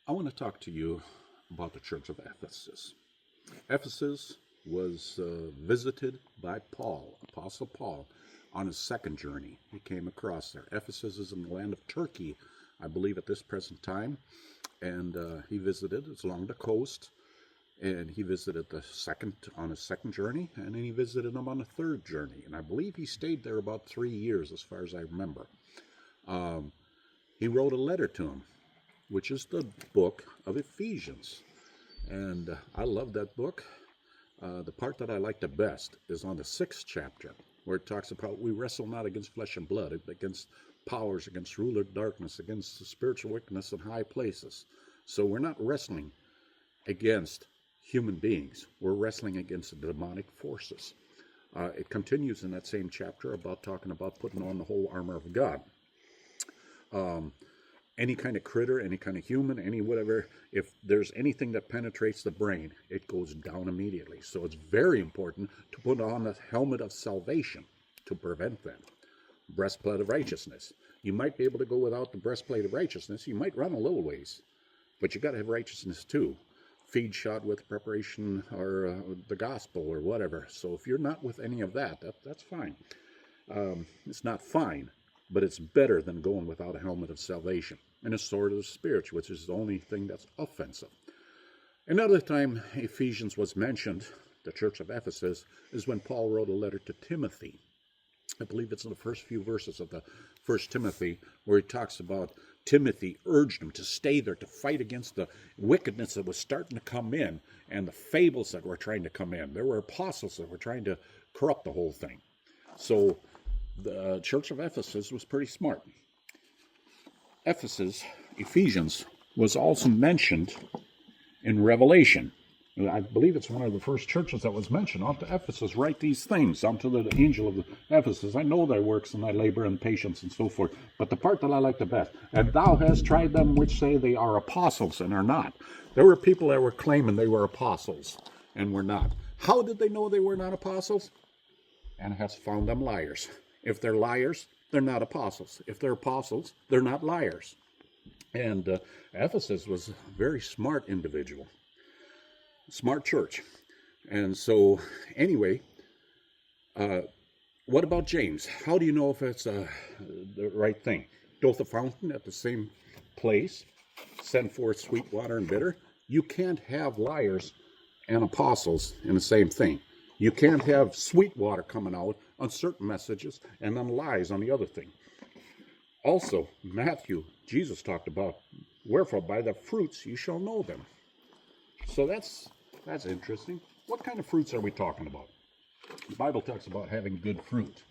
I want to talk to you about the church of Ephesus. Ephesus was visited by Paul, Apostle Paul, on his second journey. He came across there. Ephesus is in the land of Turkey, I believe, at this present time. And he visited. It's along the coast. And he visited on his second journey. And then he visited them on the third journey. And I believe he stayed there about 3 years, as far as I remember. He wrote a letter to him, which is the book of Ephesians. And I love that book. The part that I like the best is on the 6th chapter, where it talks about we wrestle not against flesh and blood, against powers, against ruler of darkness, against the spiritual wickedness in high places. So we're not wrestling against human beings. We're wrestling against the demonic forces. It continues in that same chapter about talking about putting on the whole armor of God. Any kind of critter, any kind of human, any whatever, if there's anything that penetrates the brain, it goes down immediately. So it's very important to put on the helmet of salvation to prevent that. Breastplate of righteousness. You might be able to go without the breastplate of righteousness. You might run a little ways, but you got to have righteousness too. Feed shod with preparation or the gospel or whatever. So if you're not with any of that's fine. It's not fine, but it's better than going without a helmet of salvation. And a sword of the Spirit, which is the only thing that's offensive. Another time Ephesians was mentioned, the church of Ephesus, is when Paul wrote a letter to Timothy. I believe it's in the first few verses of the 1 Timothy, where he talks about Timothy urged him to stay there, to fight against the wickedness that was starting to come in, and the fables that were trying to come in. There were apostles that were trying to corrupt the whole thing. So the church of Ephesus was pretty smart. Ephesians, was also mentioned in Revelation. I believe it's one of the first churches that was mentioned. Unto Ephesus write these things, unto the angel of Ephesus. I know thy works and thy labor and patience and so forth. But the part that I like the best, and thou hast tried them which say they are apostles and are not. There were people that were claiming they were apostles and were not. How did they know they were not apostles? And has found them liars. If they're liars, they're not apostles. If they're apostles, they're not liars. And Ephesus was a very smart individual. Smart church. And so, anyway, what about James? How do you know if it's the right thing? Doth a fountain at the same place send forth sweet water and bitter? You can't have liars and apostles in the same thing. You can't have sweet water coming out on certain messages and then lies on the other thing. Also, Matthew, Jesus talked about, wherefore by the fruits you shall know them. So that's interesting. What kind of fruits are we talking about? The Bible talks about having good fruit.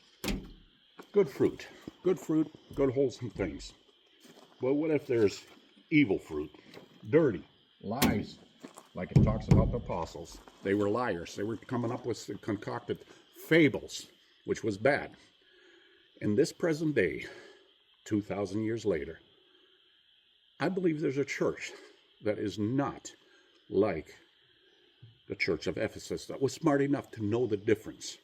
Good fruit. Good fruit, good wholesome things. Well, what if there's evil fruit? Dirty, lies, like it talks about the apostles. They were liars. They were coming up with concocted fables, which was bad. In this present day, 2,000 years later, I believe there's a church that is not like the church of Ephesus, that was smart enough to know the difference.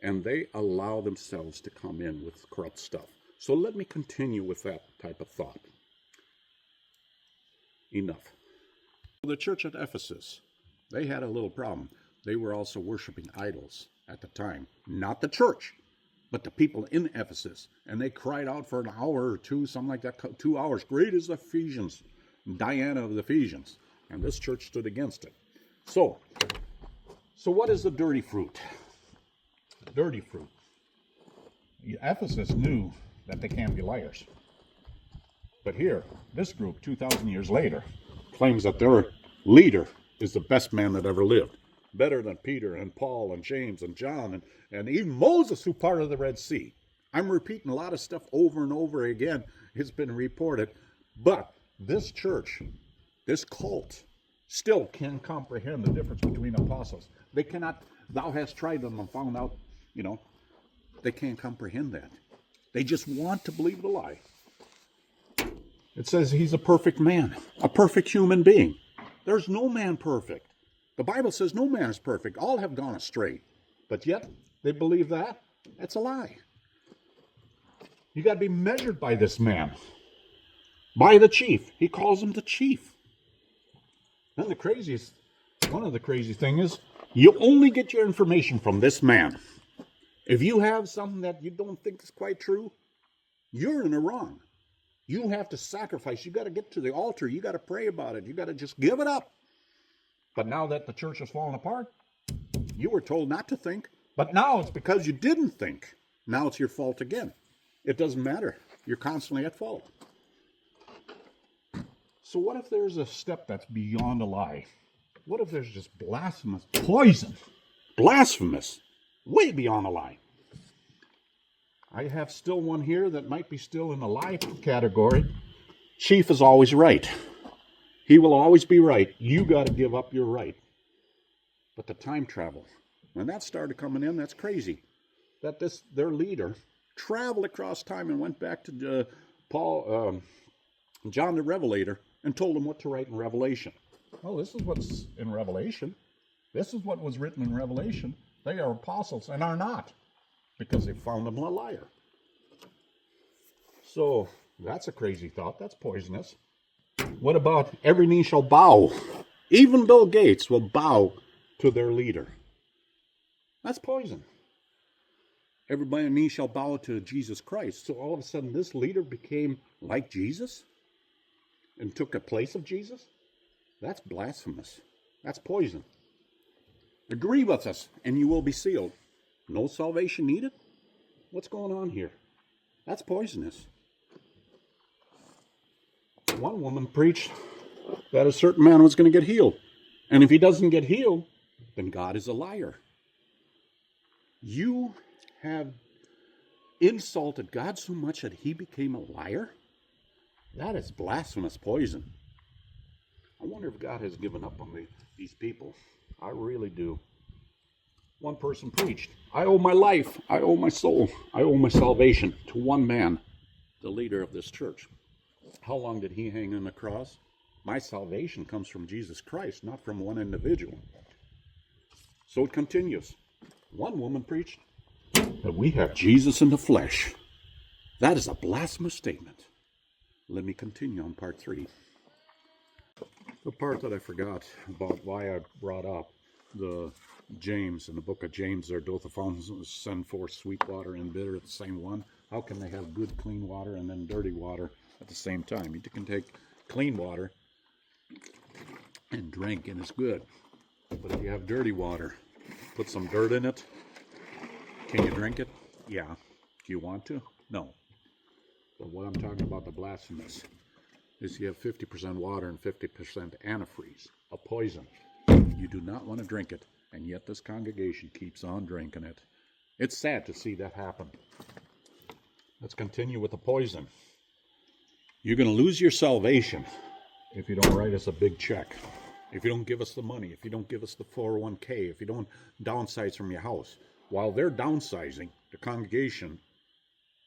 And they allow themselves to come in with corrupt stuff. So let me continue with that type of thought. Enough. The church at Ephesus, they had a little problem. They were also worshiping idols at the time. Not the church, but the people in Ephesus. And they cried out for an hour or two, something like that, 2 hours. Great is the Ephesians, Diana of the Ephesians. And this church stood against it. So what is the dirty fruit? Dirty fruit. Ephesus knew that they can't be liars. But here, this group, 2,000 years later, claims that their leader is the best man that ever lived. Better than Peter and Paul and James and John and even Moses, who parted the Red Sea. I'm repeating a lot of stuff over and over again. It's been reported. But this church, this cult, still can't comprehend the difference between apostles. They cannot, thou hast tried them and found out, they can't comprehend that. They just want to believe the lie. It says he's a perfect man, a perfect human being. There's no man perfect. The Bible says no man is perfect. All have gone astray. But yet, they believe that. That's a lie. You got to be measured by this man. By the chief. He calls him the chief. And one of the crazy things is, you only get your information from this man. If you have something that you don't think is quite true, you're in the wrong. You have to sacrifice. You got to get to the altar. You got to pray about it. You got to just give it up. But now that the church has fallen apart, you were told not to think. But now it's because you didn't think. Now it's your fault again. It doesn't matter. You're constantly at fault. So what if there's a step that's beyond a lie? What if there's just blasphemous poison? Blasphemous. Way beyond a lie. I have still one here that might be still in the lie category. Chief is always right. He will always be right. You got to give up your right. But the time travel, when that started coming in, that's crazy. That their leader traveled across time and went back to John the Revelator and told him what to write in Revelation. Well, this is what's in Revelation. This is what was written in Revelation. They are apostles and are not, because they found him a liar. So that's a crazy thought. That's poisonous. What about every knee shall bow? Even Bill Gates will bow to their leader. That's poison. Everybody knee shall bow to Jesus Christ. So all of a sudden this leader became like Jesus and took the place of Jesus? That's blasphemous. That's poison. Agree with us and you will be sealed. No salvation needed? What's going on here? That's poisonous. One woman preached that a certain man was going to get healed. And if he doesn't get healed, then God is a liar. You have insulted God so much that he became a liar? That is blasphemous poison. I wonder if God has given up on these people. I really do. One person preached, I owe my life, I owe my soul, I owe my salvation to one man, the leader of this church. How long did he hang on the cross? My salvation comes from Jesus Christ, not from one individual. So it continues. One woman preached that we have Jesus in the flesh. That is a blasphemous statement. Let me continue on part 3. The part that I forgot about why I brought up the James, in the book of James, there, both the fountains send forth sweet water and bitter at the same one. How can they have good, clean water and then dirty water at the same time? You can take clean water and drink, and it's good. But if you have dirty water, put some dirt in it, can you drink it? Yeah. Do you want to? No. But what I'm talking about, the blasphemous, is you have 50% water and 50% antifreeze, a poison. You do not want to drink it, and yet this congregation keeps on drinking it. It's sad to see that happen. Let's continue with the poison. You're going to lose your salvation if you don't write us a big check, if you don't give us the money, if you don't give us the 401k, if you don't downsize from your house. While they're downsizing, the congregation,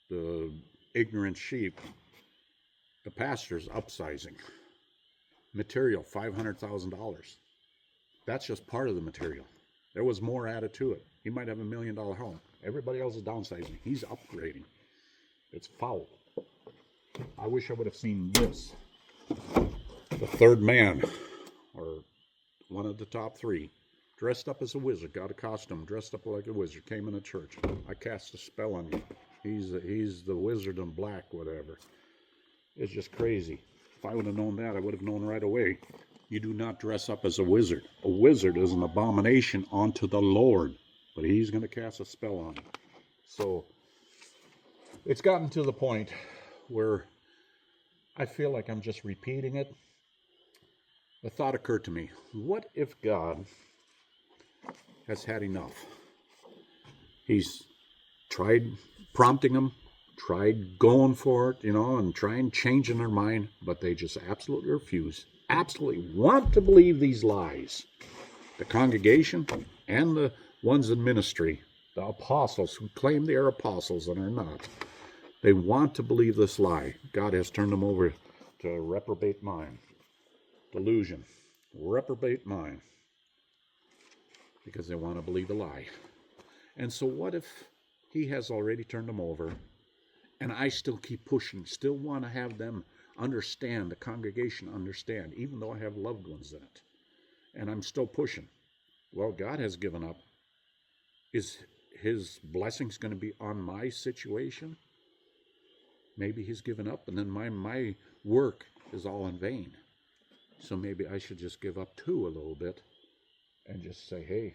the ignorant sheep, the pastor's upsizing. Material, $500,000. That's just part of the material. There was more added to it. He might have $1 million home. Everybody else is downsizing. He's upgrading. It's foul. I wish I would have seen this. The third man, or one of the top 3, dressed up as a wizard, got a costume, dressed up like a wizard, came in a church. I cast a spell on you. He's the wizard in black, whatever. It's just crazy. If I would have known that, I would have known right away. You do not dress up as a wizard. A wizard is an abomination unto the Lord, but he's going to cast a spell on you. So it's gotten to the point where I feel like I'm just repeating it. The thought occurred to me, what if God has had enough? He's tried prompting them, tried going for it, and trying changing their mind, but they just absolutely refuse, absolutely want to believe these lies. The congregation and the ones in ministry, the apostles who claim they are apostles and are not, they want to believe this lie. God has turned them over to a reprobate mind. Delusion. Reprobate mind. Because they want to believe a lie. And so what if he has already turned them over, and I still keep pushing, still want to have them understand, the congregation understand, even though I have loved ones in it. and I'm still pushing. Well, God has given up. Is his blessings going to be on my situation? Maybe he's given up, and then my work is all in vain. So maybe I should just give up too a little bit and just say, hey,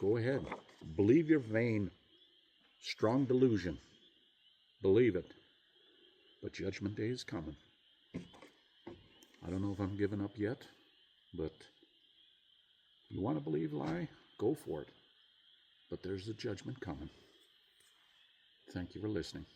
go ahead. Believe your vain, strong delusion. Believe it. But Judgment Day is coming. I don't know if I'm giving up yet, but you want to believe a lie? Go for it. But there's a judgment coming. Thank you for listening.